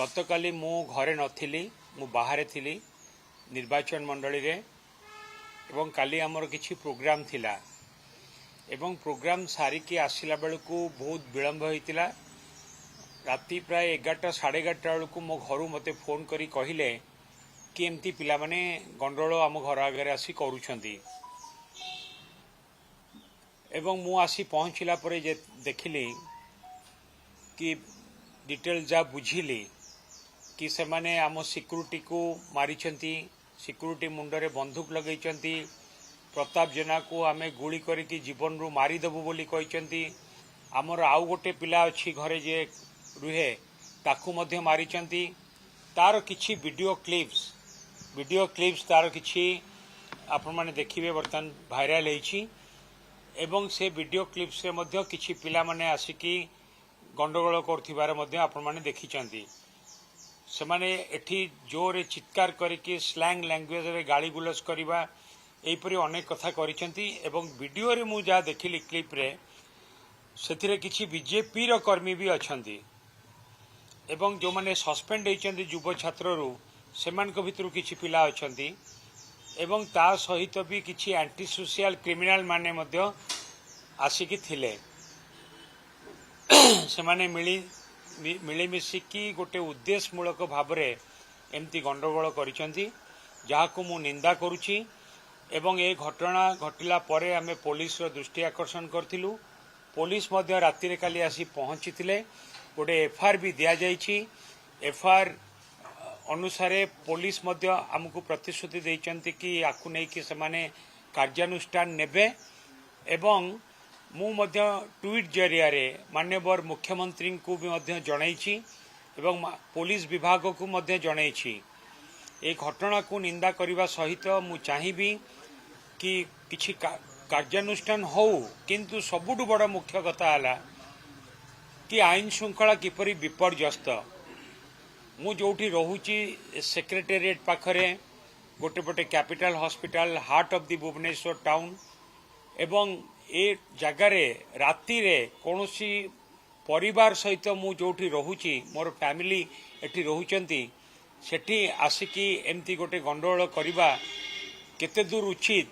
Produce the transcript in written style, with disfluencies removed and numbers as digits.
गतकाली मु घरे नथिली मु बाहरे थिली निर्वाचन मंडली रे एवं काली आमर किछि प्रोग्राम थिला एवं प्रोग्राम सारिकी आसिला बेलू बहुत विलंब होइतिला। राति प्राय 11टा 11:30 बेलू मो घर मते फोन करी कहिले कि एमती पिला माने गंडोल आम घर आगे आसी करूछंती एवं मु आसी पहुँचला परे जे देखिली कि डिटेल जा बुझिली कि से माने आम सिक्यूरिटी को मारिछंती, सिक्यूरिटी मुंडरे बंदूक लगैछंती, प्रताप जेना को आमे गुली करिकी जीवन रु मारिदेबु बोली कहिछंती। आमर आउ गोटे पिला अछि घरे जे रुहे ताकू मध्य मारिछंती। तार किछि वीडियो क्लिप्स तार किछि आपण माने देखिबे वर्तमान भाइराल हेछि एवं से वीडियो क्लिप्स रे मध्य किछि पिला माने आसिकी गंडगोल करथिबार मध्य आपण माने देखिछंती। से माने एठी जोरे चित्कार करिकी स्लैंग लैंग्वेज रे गाली गुलस करिबा एपरि अनेक कथा करिसेंती एवं वीडियो रे मु जा देखिली क्लिप रे सेथिरे किछि बीजेपी रो कर्मी भी अछंती एवं जो माने सस्पेंड हेचंती युव छात्र रु सेमान को भितरु किछि पिला अछंती एवं ता सहित भी किछि एंटी सोशल क्रिमिनल माने मध्य आसिकी थिले। से माने मिलिमिशिकी गोटे उद्देश्यमूलक भाव में एमती गंडगोल करिसेंती जहाको मु निंदा करुछि एवं ए घटना घटिला परे आमे पुलिस रो दृष्टि आकर्षण करथिलु। पुलिस मध्य राति रे काली आसी पहुंचीथिले, गोटे एफआईआर भी दिया जाइछि। एफआईआर अनुसार पुलिस मध्य आमको प्रतिश्रुति देइचंती कि आकु नै कि से माने कार्यानुष्ठान नेबे एवं मु मध्य ट्वीट जरिया रे माननीय मुख्यमंत्री को भी मध्य जणाइछि एवं पुलिस विभाग को मध्य जणाइछि। ए घटना को निंदा करने सहित मु चाहिबी कि किछि कार्यानुष्ठान हो, किंतु सबुठु बड़ मुख्य कथा है कि आईन श्रृंखला किपरि विपर्यस्त। मु जोठी रहूची सेक्रेटेरिएट पाखरे गोटे पटे capital hospital heart of the Bhubaneswar town एवं ए जगार राति रे कौनसी परिवार सहित मु जोठी रहूची मोर फैमिली एठी रहउचंती सेठी आसिकी एमती गोटे गंडोल करिबा केते दूर उचित